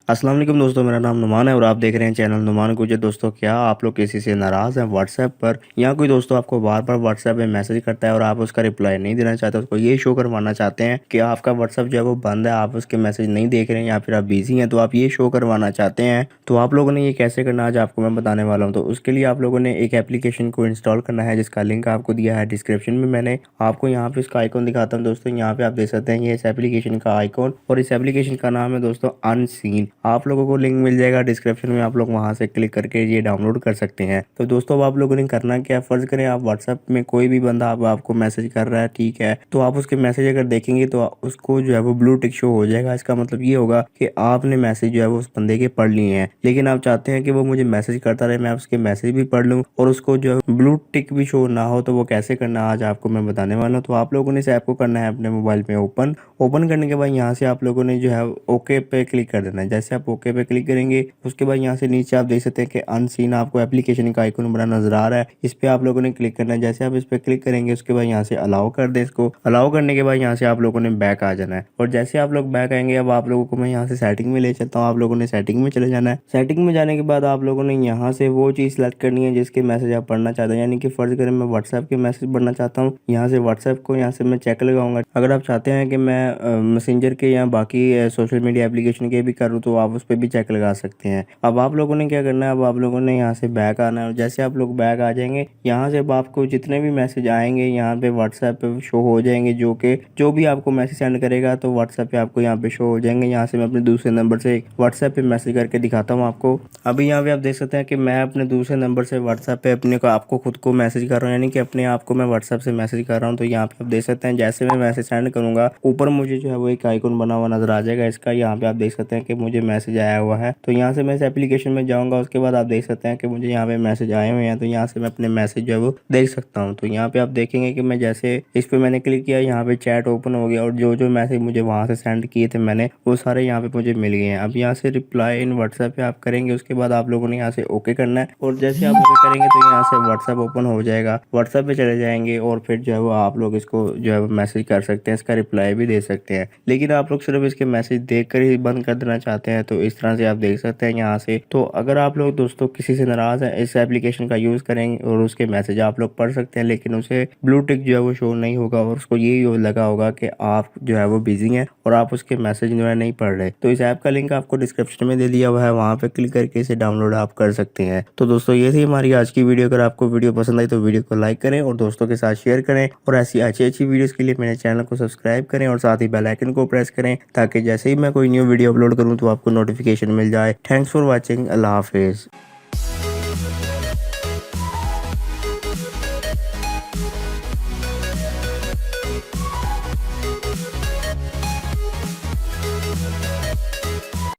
अस्सलाम वालेकुम दोस्तों, मेरा नाम नुमान है और आप देख रहे हैं चैनल नुमान गुजर। दोस्तों, क्या आप लोग किसी से नाराज़ हैं व्हाट्सएप पर, या कोई दोस्तों आपको बार बार व्हाट्सएप में मैसेज करता है और आप उसका रिप्लाई नहीं देना चाहते, उसको ये शो करवाना चाहते हैं कि आपका व्हाट्सएप जो है वो बंद है, आप उसके मैसेज नहीं देख रहे हैं या फिर आप बिजी हैं, तो आप ये शो करवाना चाहते हैं। तो आप लोगों ने ये कैसे करना आज आपको मैं बताने वाला हूँ। तो उसके लिए आप लोगों ने एक एप्लीकेशन को इंस्टॉल करना है जिसका लिंक आपको दिया है डिस्क्रिप्शन में। मैंने आपको यहाँ पे इसका आइकॉन दिखाता हूँ दोस्तों, यहाँ पे आप देख सकते हैं ये इस एप्लीकेशन का आइकॉन, और इस एप्लीकेशन का नाम है दोस्तों अनसीन। आप लोगों को लिंक मिल जाएगा डिस्क्रिप्शन में, आप लोग वहां से क्लिक करके ये डाउनलोड कर सकते हैं। तो दोस्तों, अब आप लोगों ने करना क्या है, फर्ज करें आप व्हाट्सएप में कोई भी बंदा आपको मैसेज कर रहा है, ठीक है, तो आप उसके मैसेज अगर देखेंगे तो उसको जो है वो ब्लू टिक शो हो जाएगा। इसका मतलब ये होगा कि आपने मैसेज जो है वो उस बंदे के पढ़ लिए हैं, लेकिन आप चाहते हैं कि वो मुझे मैसेज करता रहे, मैं उसके मैसेज भी पढ़ लूँ और उसको जो है ब्लू टिक भी शो ना हो। तो वो कैसे करना आज आपको मैं बताने वाला हूँ। तो आप लोगों ने इस ऐप को करना है अपने मोबाइल में ओपन करने के बाद यहाँ से आप लोगों ने जो है ओके पे क्लिक कर देना है। जैसे आप ओके पे क्लिक करेंगे उसके बाद यहाँ से नीचे आप देख सकते हैं कि अनसीन आपको एप्लीकेशन का आइकन बना नजर आ रहा है, इस पे आप लोगों ने क्लिक करना है। जैसे आप इस पे क्लिक करेंगे उसके बाद यहाँ से अलाउ कर दें। इसको अलाउ करने के बाद यहाँ से आप लोगों ने बैक आ जाना है, और जैसे आप लोग बैक आएंगे अब आप लोगों को मैं यहाँ से सेटिंग में ले चलता हूँ। आप लोगों ने सेटिंग में चले जाना है। सेटिंग में जाने के बाद आप लोगों ने यहाँ से वो चीज़ सेलेक्ट करनी है जिसके मैसेज आप पढ़ना चाहते हैं, यानी कि फर्ज करें मैं व्हाट्सएप के मैसेज पढ़ना चाहता हूँ, यहाँ से व्हाट्सएप को यहाँ से मैं चेक लगाऊंगा। अगर आप चाहते हैं कि मैं मैसेंजर के या बाकी सोशल मीडिया एप्लीकेशन के भी करूँ तो आप उस पर भी चेक लगा सकते हैं। अब आप लोगों ने क्या करना है, अब आप लोगों ने यहाँ से बैक आना है, और जैसे आप लोग बैक आ जाएंगे यहाँ से अब आपको जितने भी मैसेज आएंगे यहाँ पे व्हाट्सएप पे शो हो जाएंगे, जो भी आपको मैसेज सेंड करेगा तो व्हाट्सएप पे आपको यहाँ पे शो हो जाएंगे। यहाँ से मैं अपने दूसरे नंबर से व्हाट्सएप पे मैसेज करके दिखाता हूँ आपको। अभी यहाँ पे आप देख सकते हैं कि मैं अपने दूसरे नंबर से व्हाट्सएप पे अपने को आपको खुद को मैसेज कर रहा हूँ, यानी कि अपने आप को मैं व्हाट्सएप से मैसेज कर रहा हूँ। तो यहाँ पे आप देख सकते हैं जैसे मैं मैसेज सेंड करूंगा ऊपर मुझे जो है वो एक आइकन बना हुआ नजर आ जाएगा इसका। यहाँ पे आप देख सकते हैं कि मुझे मैसेज आया हुआ है। तो यहाँ से मैं इस एप्लीकेशन में जाऊँगा, उसके बाद आप देख सकते हैं कि मुझे यहाँ पे मैसेज आए हुए हैं। तो यहाँ से मैं अपने मैसेज जो है वो देख सकता हूँ। तो यहाँ पे आप देखेंगे कि मैं जैसे इस पे मैंने क्लिक किया, यहाँ पे चैट ओपन हो गया, और जो जो मैसेज मुझे वहाँ से सेंड किए थे मैंने वो सारे यहाँ पे मुझे मिल गए हैं। अब यहाँ से रिप्लाई इन व्हाट्सएप पे आप करेंगे, उसके बाद आप लोगों ने यहाँ से ओके करना है, और जैसे आप ओके करेंगे तो यहाँ से व्हाट्सएप ओपन हो जाएगा। व्हाट्सएप पे चले जाएंगे और फिर जो है वो आप लोग इसको जो है मैसेज कर सकते हैं, इसका रिप्लाई भी दे सकते हैं। लेकिन आप लोग सिर्फ इसके मैसेज देख कर ही बंद कर देना चाहते हैं तो इस तरह से आप देख सकते हैं यहाँ से। तो अगर आप लोग दोस्तों किसी से नाराज है, इस एप्लीकेशन का यूज करेंगे और उसके मैसेज आप लोग पढ़ सकते हैं, लेकिन उसे ब्लू टिक जो है वो शो नहीं होगा और उसको ये लगा होगा कि आप जो है वो बिजी हैं और आप उसके मैसेज जो है नहीं पढ़ रहे। तो इस ऐप का लिंक आपको डिस्क्रिप्शन में दे दिया हुआ है, वहाँ पे क्लिक करके इसे डाउनलोड आप कर सकते हैं। तो दोस्तों, ये थी हमारी आज की वीडियो। अगर आपको वीडियो पसंद आई तो वीडियो को लाइक करें और दोस्तों के साथ शेयर करें, और ऐसी अच्छी अच्छी वीडियोस के लिए मेरे चैनल को सब्सक्राइब करें और साथ ही बेल आइकन को प्रेस करें, ताकि जैसे ही मैं कोई न्यू वीडियो अपलोड करूं तो आपको नोटिफिकेशन मिल जाए। Thanks for watching. अल्लाह हाफिज़।